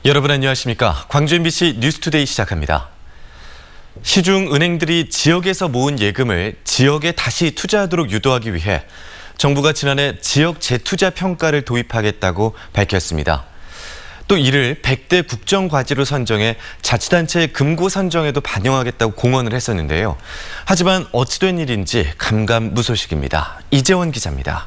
여러분 안녕하십니까? 광주 MBC 뉴스투데이 시작합니다. 시중 은행들이 지역에서 모은 예금을 지역에 다시 투자하도록 유도하기 위해 정부가 지난해 지역 재투자 평가를 도입하겠다고 밝혔습니다. 또 이를 100대 국정과제로 선정해 자치단체 금고 선정에도 반영하겠다고 공언을 했었는데요. 하지만 어찌된 일인지 감감무소식입니다. 이재원 기자입니다.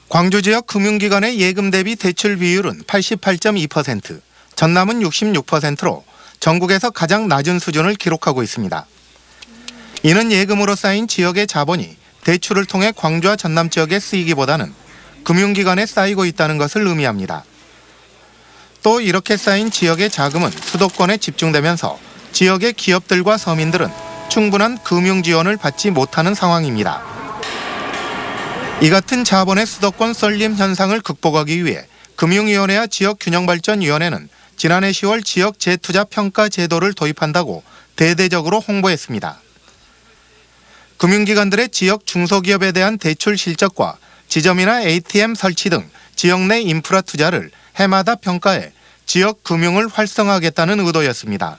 광주 지역 금융기관의 예금 대비 대출 비율은 88.2%, 전남은 66%로 전국에서 가장 낮은 수준을 기록하고 있습니다. 이는 예금으로 쌓인 지역의 자본이 대출을 통해 광주와 전남 지역에 쓰이기보다는 금융기관에 쌓이고 있다는 것을 의미합니다. 또 이렇게 쌓인 지역의 자금은 수도권에 집중되면서 지역의 기업들과 서민들은 충분한 금융 지원을 받지 못하는 상황입니다. 이 같은 자본의 수도권 썰림 현상을 극복하기 위해 금융위원회와 지역균형발전위원회는 지난해 10월 지역 재투자 평가 제도를 도입한다고 대대적으로 홍보했습니다. 금융기관들의 지역 중소기업에 대한 대출 실적과 지점이나 ATM 설치 등 지역 내 인프라 투자를 해마다 평가해 지역 금융을 활성화하겠다는 의도였습니다.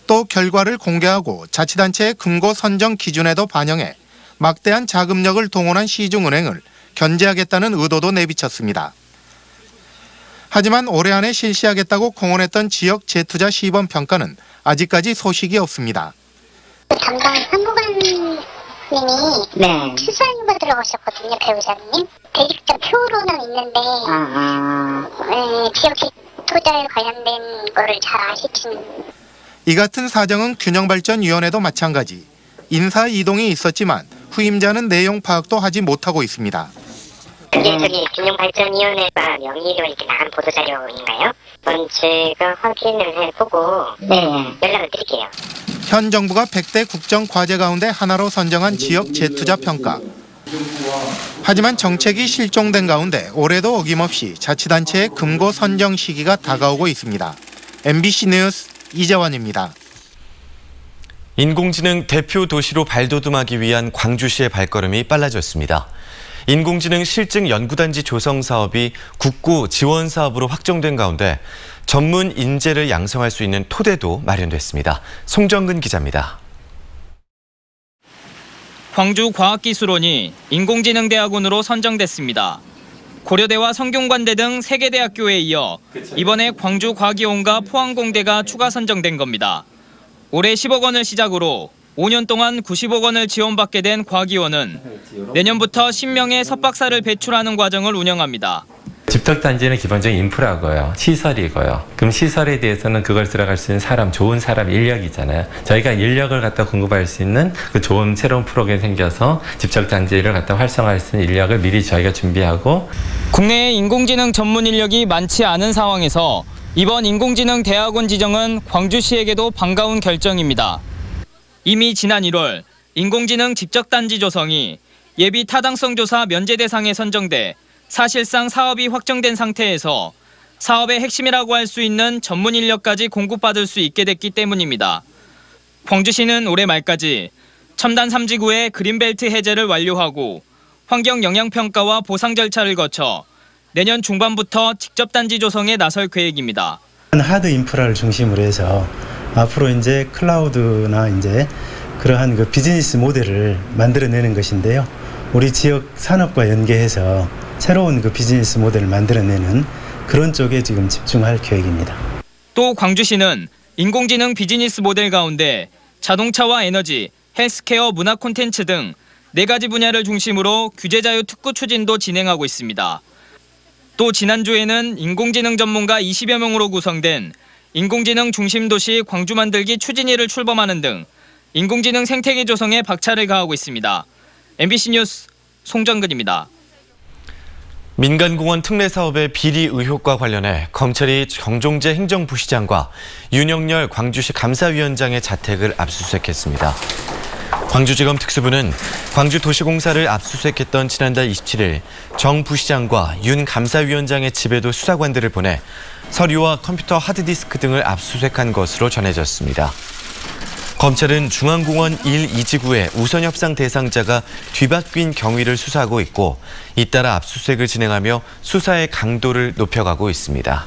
또 결과를 공개하고 자치단체의 금고 선정 기준에도 반영해 막대한 자금력을 동원한 시중은행을 견제하겠다는 의도도 내비쳤습니다. 하지만 올해 안에 실시하겠다고 공언했던 지역 재투자 시범 평가는 아직까지 소식이 없습니다. 담당 상무관님이 출사인바 들어가셨거든요, 배우자님. 대직접 표로는 있는데 지역 재투자에 관련된 거를 잘 아시지는. 이 같은 사정은 균형발전위원회도 마찬가지. 인사 이동이 있었지만 후임자는 내용 파악도 하지 못하고 있습니다. 그게 균형발전위원회가 명의로 이렇게 나간 보도자료인가요? 제가 확인을 해보고 연락을 드릴게요. 현 정부가 100대 국정과제 가운데 하나로 선정한 지역 재투자 평가. 하지만 정책이 실종된 가운데 올해도 어김없이 자치단체의 금고 선정 시기가 다가오고 있습니다. MBC 뉴스 이재원입니다. 인공지능 대표 도시로 발돋움하기 위한 광주시의 발걸음이 빨라졌습니다. 인공지능 실증 연구단지 조성 사업이 국고 지원 사업으로 확정된 가운데 전문 인재를 양성할 수 있는 토대도 마련됐습니다. 송정근 기자입니다. 광주과학기술원이 인공지능대학원으로 선정됐습니다. 고려대와 성균관대 등 3개 대학교에 이어 이번에 광주과기원과 포항공대가 추가 선정된 겁니다. 올해 10억 원을 시작으로 5년 동안 90억 원을 지원받게 된 과기원은 내년부터 10명의 석박사를 배출하는 과정을 운영합니다. 집덕단지는 기본적인 인프라고요. 시설이고요. 그럼 시설에 대해서는 그걸 들어갈 수 있는 사람, 좋은 사람, 인력이잖아요. 저희가 인력을 갖다 공급할 수 있는 그 좋은 새로운 프로그램이 생겨서 집덕단지를 갖다 활성화할 수 있는 인력을 미리 저희가 준비하고. 국내에 인공지능 전문 인력이 많지 않은 상황에서 이번 인공지능 대학원 지정은 광주시에게도 반가운 결정입니다. 이미 지난 1월 인공지능 집적단지 조성이 예비 타당성 조사 면제 대상에 선정돼 사실상 사업이 확정된 상태에서 사업의 핵심이라고 할 수 있는 전문 인력까지 공급받을 수 있게 됐기 때문입니다. 광주시는 올해 말까지 첨단 3지구의 그린벨트 해제를 완료하고 환경 영향평가와 보상 절차를 거쳐 내년 중반부터 직접 단지 조성에 나설 계획입니다. 하드 인프라를 중심으로 해서 앞으로 이제 클라우드나 이제 그러한 그 비즈니스 모델을 만들어내는 것인데요. 우리 지역 산업과 연계해서 새로운 그 비즈니스 모델을 만들어내는 그런 쪽에 지금 집중할 계획입니다. 또 광주시는 인공지능 비즈니스 모델 가운데 자동차와 에너지, 헬스케어, 문화 콘텐츠 등 4가지 분야를 중심으로 규제 자유 특구 추진도 진행하고 있습니다. 또 지난주에는 인공지능 전문가 20여 명으로 구성된 인공지능 중심도시 광주 만들기 추진위를 출범하는 등 인공지능 생태계 조성에 박차를 가하고 있습니다. MBC 뉴스 송정근입니다. 민간공원 특례 사업의 비리 의혹과 관련해 검찰이 정종재 행정부시장과 윤영열 광주시 감사위원장의 자택을 압수수색했습니다. 광주지검 특수부는 광주도시공사를 압수수색했던 지난달 27일 정 부시장과 윤 감사위원장의 집에도 수사관들을 보내 서류와 컴퓨터 하드디스크 등을 압수수색한 것으로 전해졌습니다. 검찰은 중앙공원 1, 2지구의 우선협상 대상자가 뒤바뀐 경위를 수사하고 있고 잇따라 압수수색을 진행하며 수사의 강도를 높여가고 있습니다.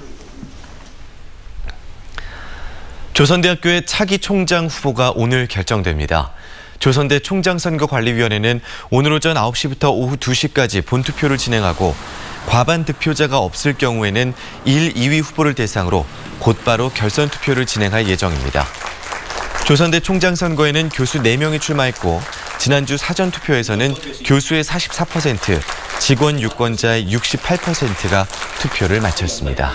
조선대학교의 차기 총장 후보가 오늘 결정됩니다. 조선대 총장선거관리위원회는 오늘 오전 9시부터 오후 2시까지 본투표를 진행하고 과반 득표자가 없을 경우에는 1, 2위 후보를 대상으로 곧바로 결선 투표를 진행할 예정입니다. 조선대 총장 선거에는 교수 4명이 출마했고 지난주 사전투표에서는 교수의 44%, 직원 유권자의 68%가 투표를 마쳤습니다.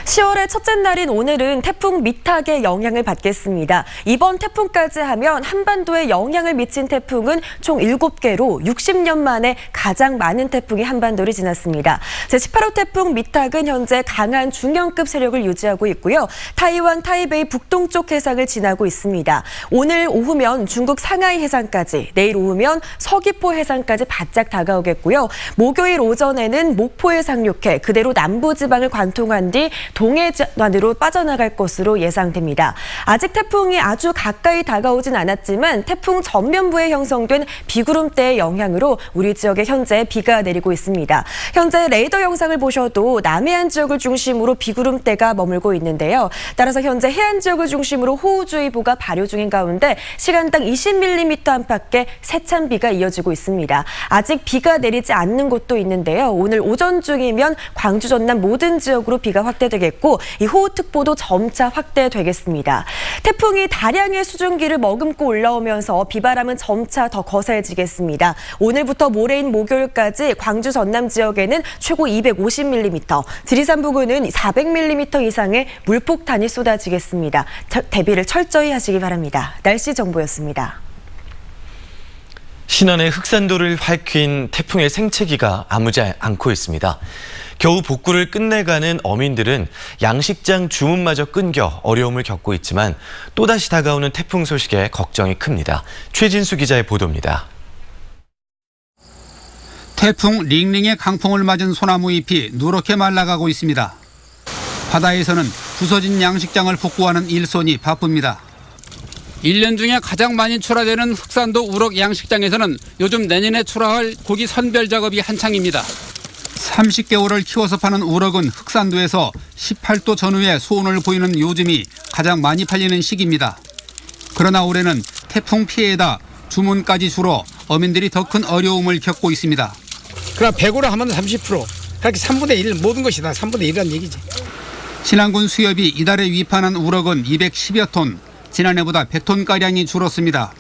10월의 첫째 날인 오늘은 태풍 미탁의 영향을 받겠습니다. 이번 태풍까지 하면 한반도에 영향을 미친 태풍은 총 7개로 60년 만에 가장 많은 태풍이 한반도를 지났습니다. 제18호 태풍 미탁은 현재 강한 중형급 세력을 유지하고 있고요. 타이완 타이베이 북동쪽 해상을 지나고 있습니다. 오늘 오후면 중국 상하이 해상까지, 내일 오후면 서귀포 해상까지 바짝 다가오겠고요. 목요일 오전에는 목포에 상륙해 그대로 남부지방을 관통한 뒤 동해안으로 빠져나갈 것으로 예상됩니다. 아직 태풍이 아주 가까이 다가오진 않았지만 태풍 전면부에 형성된 비구름대의 영향으로 우리 지역에 현재 비가 내리고 있습니다. 현재 레이더 영상을 보셔도 남해안 지역을 중심으로 비구름대가 머물고 있는데요. 따라서 현재 해안 지역을 중심으로 호우주의보가 발효 중인 가운데 시간당 20mm 안팎의 세찬 비가 이어지고 있습니다. 아직 비가 내리지 않는 곳도 있는데요. 오늘 오전 중이면 광주 전남 모든 지역으로 비가 확대되겠고 이 호우특보도 점차 확대되겠습니다. 태풍이 다량의 수증기를 머금고 올라오면서 비바람은 점차 더 거세지겠습니다. 오늘부터 모레인 목요일까지 광주 전남 지역에는 최고 250mm, 지리산 부근은 400mm 이상의 물폭탄이 쏟아지겠습니다. 대비를 철저히 하시기 바랍니다. 날씨 정보였습니다. 신안의 흑산도를 핥힌 태풍의 생채기가 아무지 않고 있습니다. 겨우 복구를 끝내가는 어민들은 양식장 주문마저 끊겨 어려움을 겪고 있지만 또다시 다가오는 태풍 소식에 걱정이 큽니다. 최진수 기자의 보도입니다. 태풍 링링의 강풍을 맞은 소나무 잎이 누렇게 말라가고 있습니다. 바다에서는 부서진 양식장을 복구하는 일손이 바쁩니다. 1년 중에 가장 많이 출하되는 흑산도 우럭 양식장에서는 요즘 내년에 출하할 고기 선별 작업이 한창입니다. 30개월을 키워서 파는 우럭은 흑산도에서 18도 전후의 수온을 보이는 요즘이 가장 많이 팔리는 시기입니다. 그러나 올해는 태풍 피해에다 주문까지 줄어 어민들이 더 큰 어려움을 겪고 있습니다. 그럼 100으로 하면 30%, 그렇게 3분의 1 모든 것이 다 3분의 1이라는 얘기지. 신안군 수협이 이달에 위판한 우럭은 210여 톤, 지난해보다 100톤가량이 줄었습니다.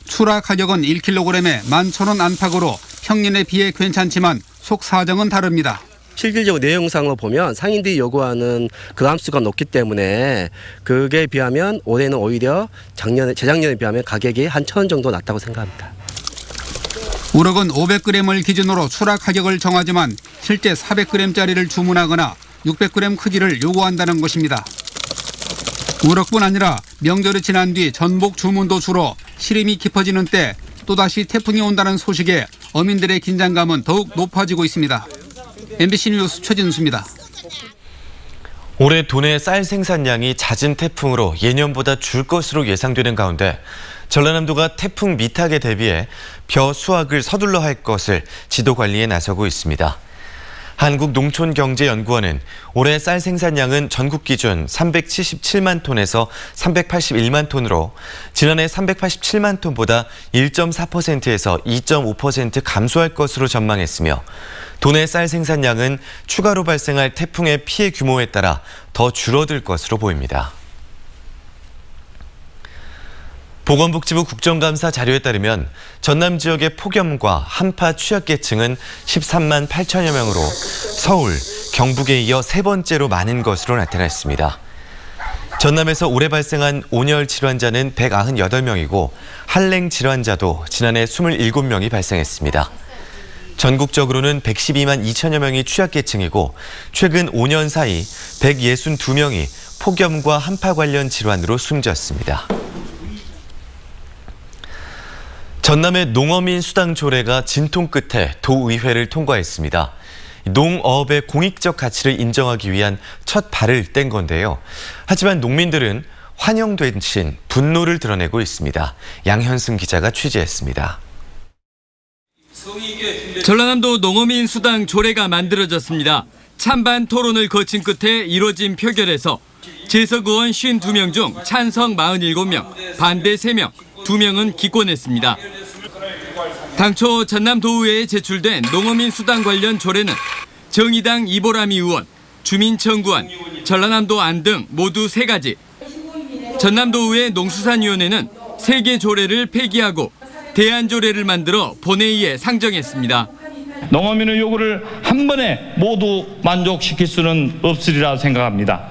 출하 가격은 1kg에 11,000원 안팎으로 평년에 비해 괜찮지만 속 사정은 다릅니다. 실질적으로 내용상으로 보면 상인들이 요구하는 그람수가 높기 때문에 그에 비하면 올해는 오히려 재작년에 비하면 가격이 한 1,000원 정도 낮다고 생각합니다. 우럭은 500g을 기준으로 출하 가격을 정하지만 실제 400g짜리를 주문하거나 600g 크기를 요구한다는 것입니다. 우럭뿐 아니라 명절이 지난 뒤 전복 주문도 줄어 시름이 깊어지는 때 또다시 태풍이 온다는 소식에 어민들의 긴장감은 더욱 높아지고 있습니다. MBC 뉴스 최진수입니다. 올해 도내 쌀 생산량이 잦은 태풍으로 예년보다 줄 것으로 예상되는 가운데 전라남도가 태풍 미탁에 대비해 벼 수확을 서둘러 할 것을 지도 관리에 나서고 있습니다. 한국농촌경제연구원은 올해 쌀 생산량은 전국 기준 377만 톤에서 381만 톤으로 지난해 387만 톤보다 1.4%에서 2.5% 감소할 것으로 전망했으며 도내 쌀 생산량은 추가로 발생할 태풍의 피해 규모에 따라 더 줄어들 것으로 보입니다. 보건복지부 국정감사 자료에 따르면 전남 지역의 폭염과 한파 취약계층은 13만 8천여 명으로 서울, 경북에 이어 세 번째로 많은 것으로 나타났습니다. 전남에서 올해 발생한 온열 질환자는 198명이고 한랭 질환자도 지난해 27명이 발생했습니다. 전국적으로는 112만 2천여 명이 취약계층이고 최근 5년 사이 162명이 폭염과 한파 관련 질환으로 숨졌습니다. 전남의 농어민 수당 조례가 진통 끝에 도의회를 통과했습니다. 농업의 공익적 가치를 인정하기 위한 첫 발을 뗀 건데요. 하지만 농민들은 환영된 신 분노를 드러내고 있습니다. 양현승 기자가 취재했습니다. 전라남도 농어민 수당 조례가 만들어졌습니다. 찬반 토론을 거친 끝에 이뤄진 표결에서 재석 의원 52명 중 찬성 47명, 반대 3명, 2명은 기권했습니다. 당초 전남도의회에 제출된 농어민 수당 관련 조례는 정의당 이보람이 의원, 주민청구안, 전라남도 안 등 모두 3가지. 전남도의회 농수산위원회는 3개 조례를 폐기하고 대안조례를 만들어 본회의에 상정했습니다. 농어민의 요구를 한 번에 모두 만족시킬 수는 없으리라 생각합니다.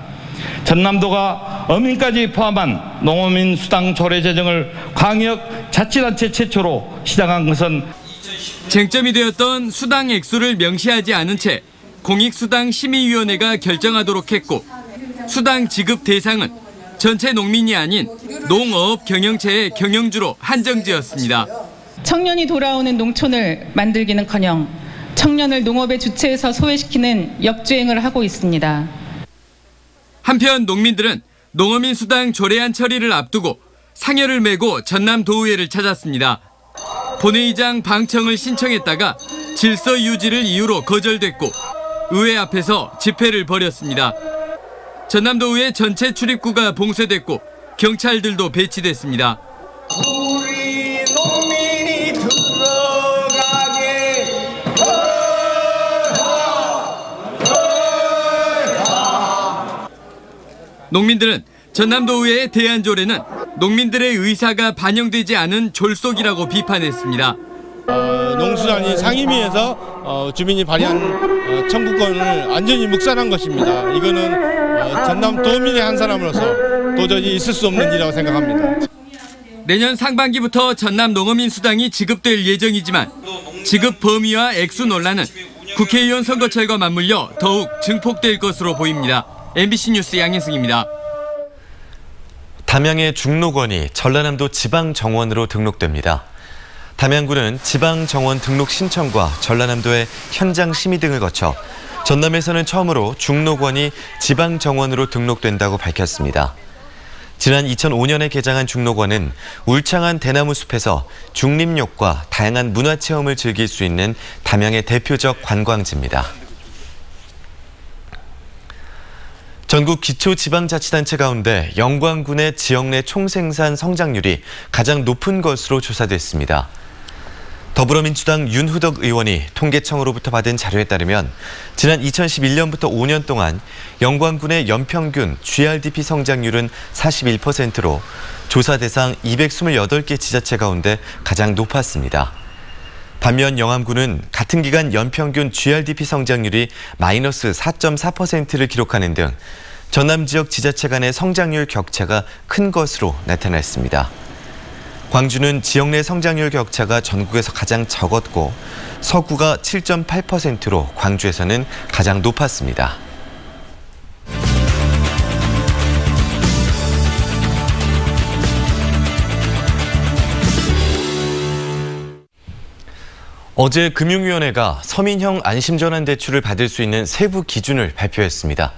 전남도가 어민까지 포함한 농어민 수당 조례 제정을 광역 자치단체 최초로 시작한 것은 쟁점이 되었던 수당 액수를 명시하지 않은 채 공익수당심의위원회가 결정하도록 했고 수당 지급 대상은 전체 농민이 아닌 농어업 경영체의 경영주로 한정지었습니다. 청년이 돌아오는 농촌을 만들기는커녕 청년을 농업의 주체에서 소외시키는 역주행을 하고 있습니다. 한편 농민들은 농어민 수당 조례안 처리를 앞두고 상여를 메고 전남도의회를 찾았습니다. 본회의장 방청을 신청했다가 질서 유지를 이유로 거절됐고 의회 앞에서 집회를 벌였습니다. 전남도의회 전체 출입구가 봉쇄됐고 경찰들도 배치됐습니다. 우리 농민이 들어가게 농민들은 전남도의회의 대안조례는 농민들의 의사가 반영되지 않은 졸속이라고 비판했습니다. 농수산이 상임위에서 주민이 발의한 청구권을 완전히 묵살한 것입니다. 이거는 전남 도민의 한 사람으로서 도저히 있을 수 없는 일이라고 생각합니다. 내년 상반기부터 전남 농어민 수당이 지급될 예정이지만 지급 범위와 액수 논란은 국회의원 선거철과 맞물려 더욱 증폭될 것으로 보입니다. MBC 뉴스 양현승입니다. 담양의 중록원이 전라남도 지방정원으로 등록됩니다. 담양군은 지방정원 등록 신청과 전라남도의 현장 심의 등을 거쳐 전남에서는 처음으로 중록원이 지방정원으로 등록된다고 밝혔습니다. 지난 2005년에 개장한 중록원은 울창한 대나무 숲에서 중림욕과 다양한 문화체험을 즐길 수 있는 담양의 대표적 관광지입니다. 전국 기초지방자치단체 가운데 영광군의 지역 내 총생산 성장률이 가장 높은 것으로 조사됐습니다. 더불어민주당 윤후덕 의원이 통계청으로부터 받은 자료에 따르면 지난 2011년부터 5년 동안 영광군의 연평균 GRDP 성장률은 41%로 조사 대상 228개 지자체 가운데 가장 높았습니다. 반면 영암군은 같은 기간 연평균 GRDP 성장률이 마이너스 4.4%를 기록하는 등 전남 지역 지자체 간의 성장률 격차가 큰 것으로 나타났습니다. 광주는 지역 내 성장률 격차가 전국에서 가장 적었고 서구가 7.8%로 광주에서는 가장 높았습니다. 어제 금융위원회가 서민형 안심전환대출을 받을 수 있는 세부 기준을 발표했습니다.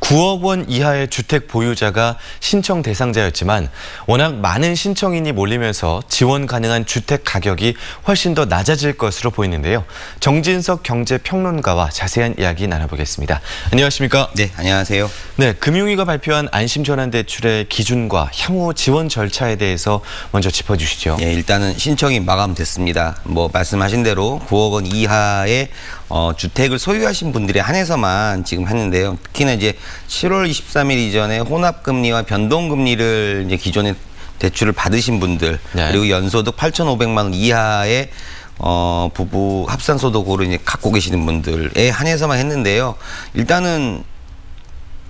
9억 원 이하의 주택 보유자가 신청 대상자였지만 워낙 많은 신청인이 몰리면서 지원 가능한 주택 가격이 훨씬 더 낮아질 것으로 보이는데요. 정진석 경제평론가와 자세한 이야기 나눠보겠습니다. 안녕하십니까? 네, 안녕하세요. 네, 금융위가 발표한 안심전환대출의 기준과 향후 지원 절차에 대해서 먼저 짚어주시죠. 네, 일단은 신청이 마감됐습니다. 말씀하신 대로 9억 원 이하의 주택을 소유하신 분들에 한해서만 지금 했는데요. 특히나 이제 7월 23일 이전에 혼합금리와 변동금리를 이제 기존에 대출을 받으신 분들, 네. 그리고 연소득 8,500만 원 이하의 부부 합산소득으로 이제 갖고 계시는 분들에 한해서만 했는데요. 일단은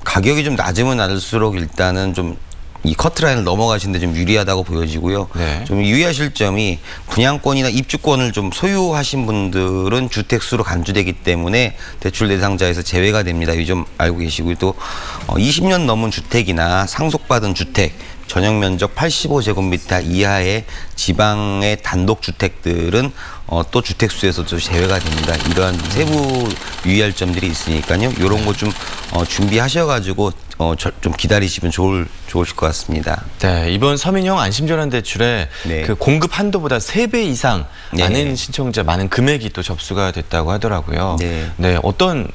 가격이 좀 낮으면 낮을수록 일단은 좀 이 커트라인을 넘어가시는데 좀 유리하다고 보여지고요. 네. 좀 유의하실 점이 분양권이나 입주권을 좀 소유하신 분들은 주택수로 간주되기 때문에 대출 대상자에서 제외가 됩니다. 이 점 알고 계시고요. 또 20년 넘은 주택이나 상속받은 주택, 전용면적 85제곱미터 이하의 지방의 단독주택들은 또 주택수에서 좀 제외가 됩니다. 이러한 세부 유의할 점들이 있으니까요. 이런 거 좀 준비하셔가지고 좀 기다리시면 좋으실 것 같습니다. 네, 이번 서민형 안심전환대출에 네. 그 공급 한도보다 3배 이상 많은 신청자, 많은 금액이 또 접수가 됐다고 하더라고요. 네, 어떤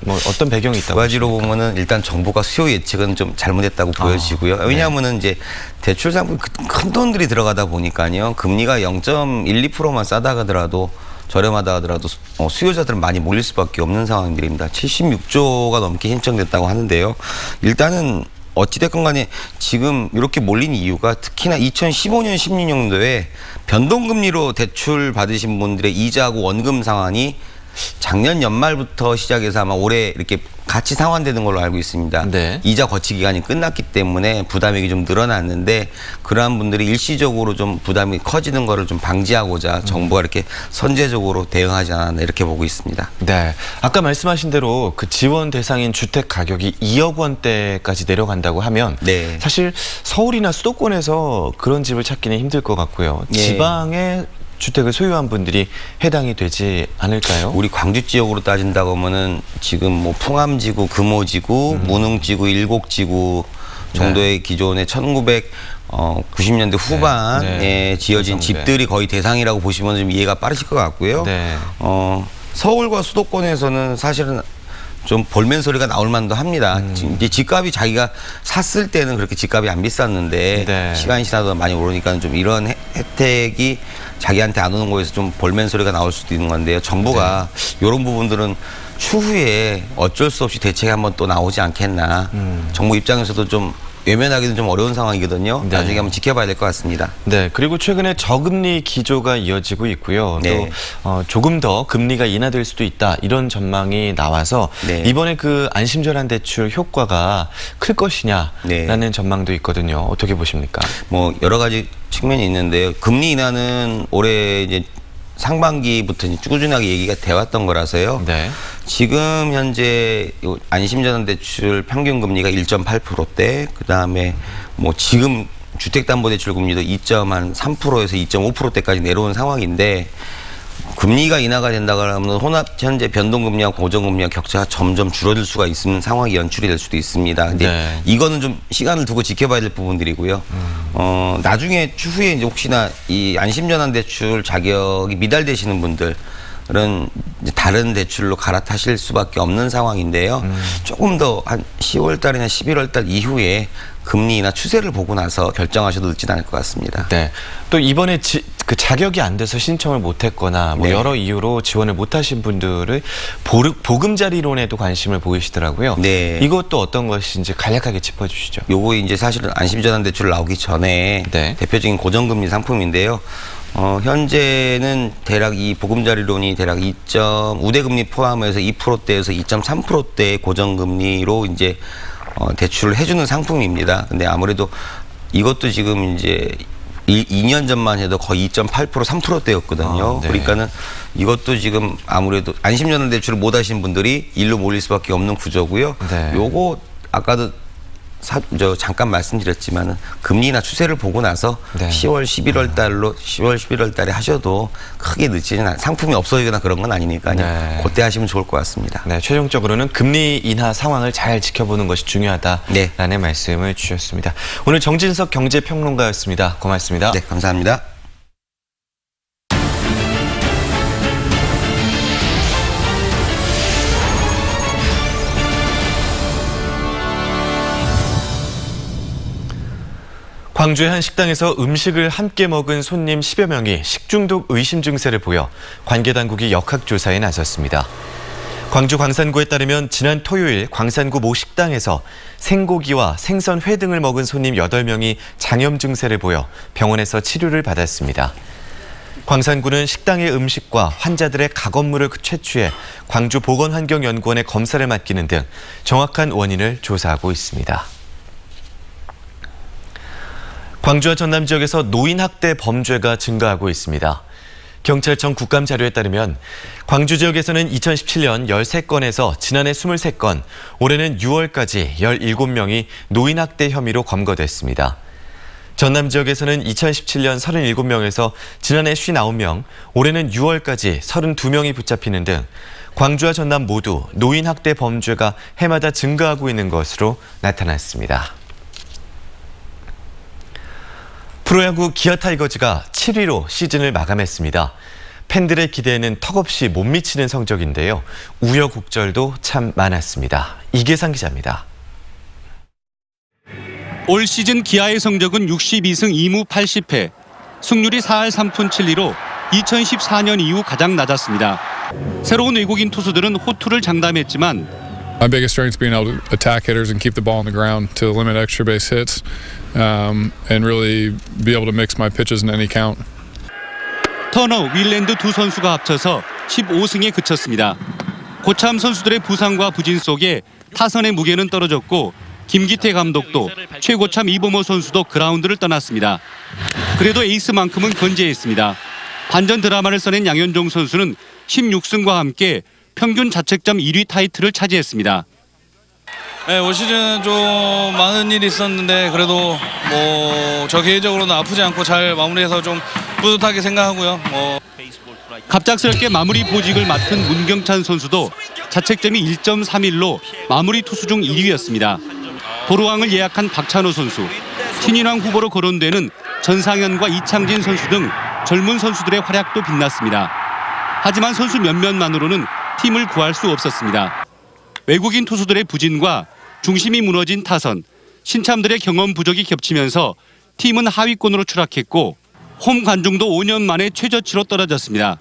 배경이 있다고? 두 가지로 보면은 일단 정부가 수요 예측은 좀 잘못했다고 보여지고요. 왜냐하면은 이제 대출 상품 큰 돈들이 들어가다 보니까요, 금리가 0.12%만 싸다 하더라도 저렴하다 하더라도 수요자들은 많이 몰릴 수밖에 없는 상황들입니다. 76조가 넘게 신청됐다고 하는데요. 일단은 어찌됐건 간에 지금 이렇게 몰린 이유가 특히나 2015년, 16년도에 변동금리로 대출 받으신 분들의 이자하고 원금 상환이 작년 연말부터 시작해서 아마 올해 이렇게 같이 상환되는 걸로 알고 있습니다. 네. 이자 거치 기간이 끝났기 때문에 부담액이 좀 늘어났는데 그러한 분들이 일시적으로 좀 부담이 커지는 거를 좀 방지하고자 정부가 이렇게 선제적으로 대응하지 않았나 이렇게 보고 있습니다. 네, 아까 말씀하신 대로 그 지원 대상인 주택 가격이 2억 원대까지 내려간다고 하면 네. 사실 서울이나 수도권에서 그런 집을 찾기는 힘들 것 같고요. 네. 지방에 주택을 소유한 분들이 해당이 되지 않을까요? 우리 광주 지역으로 따진다고 하면은 지금 뭐 풍암지구, 금호지구, 무능지구, 일곡지구 정도의 기존의 1990년대 후반에 지어진 집들이 거의 대상이라고 보시면 좀 이해가 빠르실 것 같고요. 네. 서울과 수도권에서는 사실은 좀 볼멘 소리가 나올 만도 합니다. 이제 집값이 자기가 샀을 때는 그렇게 집값이 안 비쌌는데 시간이 지나서 많이 오르니까 좀 이런 혜택이 자기한테 안 오는 거에서 좀 볼멘 소리가 나올 수도 있는 건데요. 정부가 이런 부분들은 추후에 어쩔 수 없이 대책이 한번 또 나오지 않겠나. 정부 입장에서도 좀 외면하기는 좀 어려운 상황이거든요. 나중에 한번 지켜봐야 될 것 같습니다. 네, 그리고 최근에 저금리 기조가 이어지고 있고요. 또 조금 더 금리가 인하될 수도 있다 이런 전망이 나와서 이번에 그 안심전환대출 효과가 클 것이냐라는 전망도 있거든요. 어떻게 보십니까? 뭐 여러 가지 측면이 있는데요. 금리 인하는 올해 이제 상반기부터 꾸준하게 얘기가 돼왔던 거라서요. 지금 현재 안심전환대출 평균 금리가 1.8%대, 그 다음에 뭐 지금 주택담보대출 금리도 2.3%에서 2.5%대까지 내려온 상황인데 금리가 인하가 된다 그러면 현재 변동금리와 고정금리와 격차가 점점 줄어들 수가 있는 상황이 연출이 될 수도 있습니다. 근데 이거는 좀 시간을 두고 지켜봐야 될 부분들이고요. 나중에 추후에 이제 혹시나 이 안심전환대출 자격이 미달되시는 분들은 다른 대출로 갈아타실 수밖에 없는 상황인데요. 조금 더 한 10월 달이나 11월 달 이후에 금리나 추세를 보고 나서 결정하셔도 늦진 않을 것 같습니다. 네. 또 이번에 그 자격이 안 돼서 신청을 못했거나 뭐 여러 이유로 지원을 못하신 분들의 보금자리론에도 관심을 보이시더라고요. 이것도 어떤 것인지 간략하게 짚어주시죠. 요거 이제 사실은 안심전환대출 나오기 전에 대표적인 고정금리 상품인데요. 현재는 대략 이 보금자리론이 대략 우대금리 포함해서 2%대에서 2.3%대의 고정금리로 이제 대출을 해주는 상품입니다. 근데 아무래도 이것도 지금 이제 2년 전만 해도 거의 2.8%, 3%대였거든요. 그러니까는 이것도 지금 아무래도 안심전환대출을 못 하신 분들이 일로 몰릴 수밖에 없는 구조고요. 요거 아까도 잠깐 말씀드렸지만은 금리나 추세를 보고 나서 10월, 11월 달에 하셔도 크게 늦지는 상품이 없어지거나 그런 건 아니니까요. 그때 하시면 좋을 것 같습니다. 네, 최종적으로는 금리 인하 상황을 잘 지켜보는 것이 중요하다라는 말씀을 주셨습니다. 오늘 정진석 경제평론가였습니다. 고맙습니다. 네, 감사합니다. 광주의 한 식당에서 음식을 함께 먹은 손님 10여 명이 식중독 의심 증세를 보여 관계당국이 역학조사에 나섰습니다. 광주 광산구에 따르면 지난 토요일 광산구 모 식당에서 생고기와 생선, 회 등을 먹은 손님 8명이 장염 증세를 보여 병원에서 치료를 받았습니다. 광산구는 식당의 음식과 환자들의 가건물을 채취해 광주보건환경연구원에 검사를 맡기는 등 정확한 원인을 조사하고 있습니다. 광주와 전남 지역에서 노인학대 범죄가 증가하고 있습니다. 경찰청 국감 자료에 따르면 광주 지역에서는 2017년 13건에서 지난해 23건, 올해는 6월까지 17명이 노인학대 혐의로 검거됐습니다. 전남 지역에서는 2017년 37명에서 지난해 59명, 올해는 6월까지 32명이 붙잡히는 등 광주와 전남 모두 노인 학대 범죄가 해마다 증가하고 있는 것으로 나타났습니다. 프로야구 기아 타이거즈가 7위로 시즌을 마감했습니다. 팬들의 기대에는 턱없이 못 미치는 성적인데요. 우여곡절도 참 많았습니다. 이계상 기자입니다. 올 시즌 기아의 성적은 62승 2무 80패, 승률이 4할 3푼 7리로 2014년 이후 가장 낮았습니다. 새로운 외국인 투수들은 호투를 장담했지만 My biggest strength is being able to attack hitters and keep the ball on the ground to limit extra base hits and really be able to mix my pitches in any count. 터너, 윌랜드 두 선수가 합쳐서 15승에 그쳤습니다. 고참 선수들의 부상과 부진 속에 타선의 무게는 떨어졌고 김기태 감독도 최고참 이범호 선수도 그라운드를 떠났습니다. 그래도 에이스만큼은 건재했습니다. 반전 드라마를 써낸 양현종 선수는 16승과 함께 평균 자책점 1위 타이틀을 차지했습니다. 네, 올 시즌 좀 많은 일이 있었는데 그래도 저 개인적으로는 아프지 않고 잘 마무리해서 좀 뿌듯하게 생각하고요. 갑작스럽게 마무리 보직을 맡은 문경찬 선수도 자책점이 1.31로 마무리 투수 중 1위였습니다. 도로왕을 예약한 박찬호 선수, 신인왕 후보로 거론되는 전상현과 이창진 선수 등 젊은 선수들의 활약도 빛났습니다. 하지만 선수 몇몇만으로는 팀을 구할 수 없었습니다. 외국인 투수들의 부진과 중심이 무너진 타선, 신참들의 경험 부족이 겹치면서 팀은 하위권으로 추락했고 홈 관중도 5년 만에 최저치로 떨어졌습니다.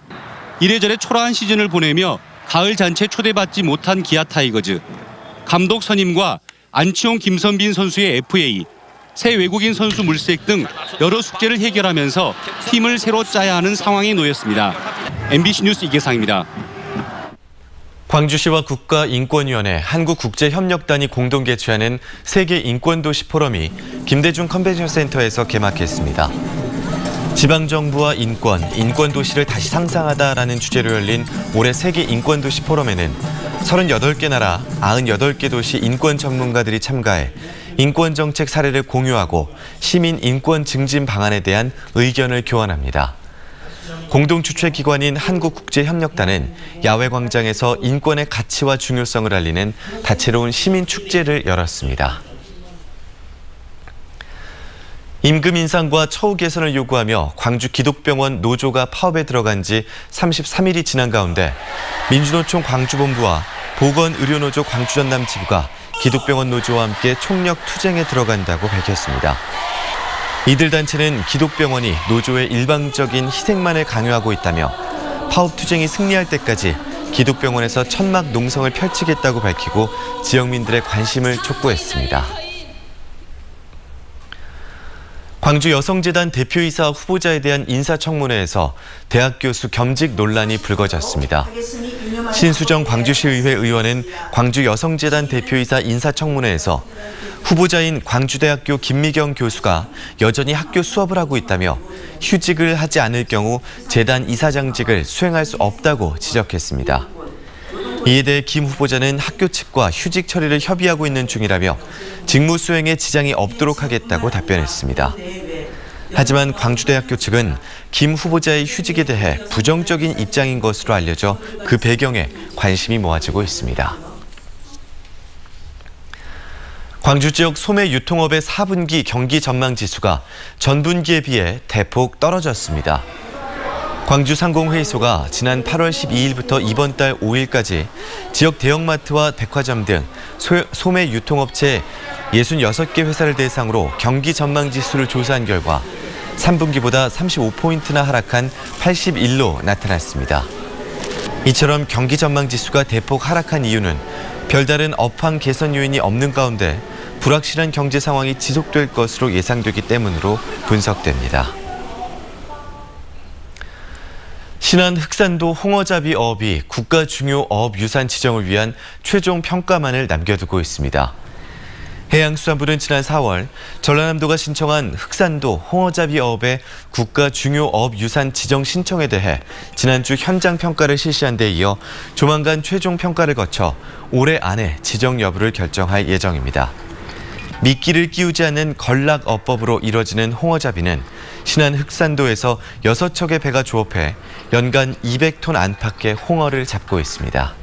이래저래 초라한 시즌을 보내며 가을 잔치에 초대받지 못한 기아 타이거즈. 감독 선임과 안치홍 김선빈 선수의 FA, 새 외국인 선수 물색 등 여러 숙제를 해결하면서 팀을 새로 짜야 하는 상황에 놓였습니다. MBC 뉴스 이계상입니다. 광주시와 국가인권위원회, 한국국제협력단이 공동 개최하는 세계인권도시 포럼이 김대중 컨벤션센터에서 개막했습니다. 지방정부와 인권도시를 다시 상상하다라는 주제로 열린 올해 세계인권도시 포럼에는 38개 나라 98개 도시 인권 전문가들이 참가해 인권정책 사례를 공유하고 시민 인권 증진 방안에 대한 의견을 교환합니다. 공동 주최기관인 한국국제협력단은 야외광장에서 인권의 가치와 중요성을 알리는 다채로운 시민축제를 열었습니다. 임금 인상과 처우 개선을 요구하며 광주 기독병원 노조가 파업에 들어간 지 33일이 지난 가운데 민주노총 광주본부와 보건의료노조 광주전남 지부가 기독병원 노조와 함께 총력 투쟁에 들어간다고 밝혔습니다. 이들 단체는 기독병원이 노조의 일방적인 희생만을 강요하고 있다며 파업 투쟁이 승리할 때까지 기독병원에서 천막 농성을 펼치겠다고 밝히고 지역민들의 관심을 촉구했습니다. 광주여성재단 대표이사 후보자에 대한 인사청문회에서 대학 교수 겸직 논란이 불거졌습니다. 신수정 광주시의회 의원은 광주여성재단 대표이사 인사청문회에서 후보자인 광주대학교 김미경 교수가 여전히 학교 수업을 하고 있다며 휴직을 하지 않을 경우 재단 이사장직을 수행할 수 없다고 지적했습니다. 이에 대해 김 후보자는 학교 측과 휴직 처리를 협의하고 있는 중이라며 직무 수행에 지장이 없도록 하겠다고 답변했습니다. 하지만 광주대학교 측은 김 후보자의 휴직에 대해 부정적인 입장인 것으로 알려져 그 배경에 관심이 모아지고 있습니다. 광주 지역 소매 유통업의 4분기 경기 전망 지수가 전분기에 비해 대폭 떨어졌습니다. 광주상공회의소가 지난 8월 12일부터 이번 달 5일까지 지역 대형마트와 백화점 등 소매 유통업체 66개 회사를 대상으로 경기 전망 지수를 조사한 결과 3분기보다 35포인트나 하락한 81로 나타났습니다. 이처럼 경기 전망 지수가 대폭 하락한 이유는 별다른 업황 개선 요인이 없는 가운데 불확실한 경제 상황이 지속될 것으로 예상되기 때문으로 분석됩니다. 신안 흑산도 홍어잡이 어업이 국가 중요 어업 유산 지정을 위한 최종 평가만을 남겨두고 있습니다. 해양수산부는 지난 4월 전라남도가 신청한 흑산도 홍어잡이 어업의 국가 중요 어업 유산 지정 신청에 대해 지난주 현장 평가를 실시한 데 이어 조만간 최종 평가를 거쳐 올해 안에 지정 여부를 결정할 예정입니다. 미끼를 끼우지 않는 걸락어법으로 이뤄지는 홍어잡이는 신안 흑산도에서 6척의 배가 조업해 연간 200톤 안팎의 홍어를 잡고 있습니다.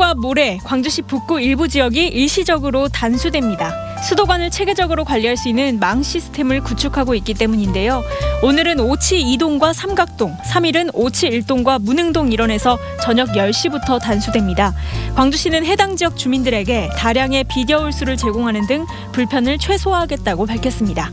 내일과 모레 광주시 북구 일부 지역이 일시적으로 단수됩니다. 수도관을 체계적으로 관리할 수 있는 망 시스템을 구축하고 있기 때문인데요. 오늘은 오치 2동과 삼각동, 3일은 오치 1동과 문흥동 일원에서 저녁 10시부터 단수됩니다. 광주시는 해당 지역 주민들에게 다량의 비겨울수를 제공하는 등 불편을 최소화하겠다고 밝혔습니다.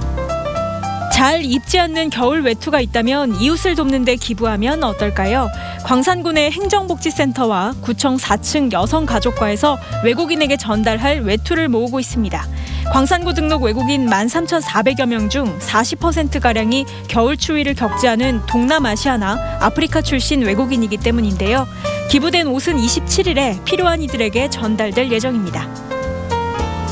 잘 입지 않는 겨울 외투가 있다면 이웃을 돕는 데 기부하면 어떨까요? 광산군의 행정복지센터와 구청 4층 여성가족과에서 외국인에게 전달할 외투를 모으고 있습니다. 광산구 등록 외국인 13,400여 명 중 40%가량이 겨울 추위를 겪지 않은 동남아시아나 아프리카 출신 외국인이기 때문인데요. 기부된 옷은 27일에 필요한 이들에게 전달될 예정입니다.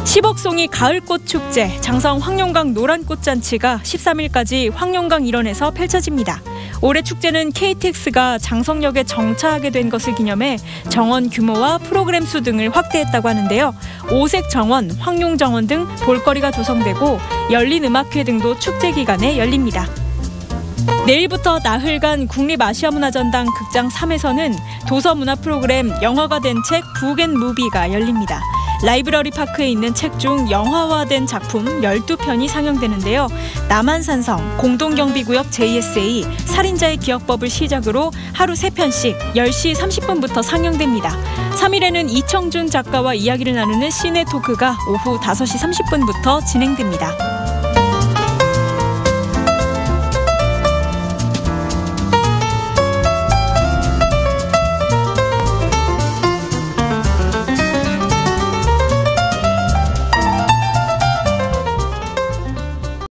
10억송이 가을꽃 축제 장성 황룡강 노란꽃잔치가 13일까지 황룡강 일원에서 펼쳐집니다. 올해 축제는 KTX가 장성역에 정차하게 된 것을 기념해 정원 규모와 프로그램 수 등을 확대했다고 하는데요. 오색 정원, 황룡 정원 등 볼거리가 조성되고 열린 음악회 등도 축제 기간에 열립니다. 내일부터 나흘간 국립아시아문화전당 극장 3에서는 도서문화 프로그램 영화가 된 책 북앤무비가 열립니다. 라이브러리 파크에 있는 책 중 영화화된 작품 12편이 상영되는데요. 남한산성, 공동경비구역 JSA, 살인자의 기억법을 시작으로 하루 3편씩 10시 30분부터 상영됩니다. 3일에는 이청준 작가와 이야기를 나누는 시네 토크가 오후 5시 30분부터 진행됩니다.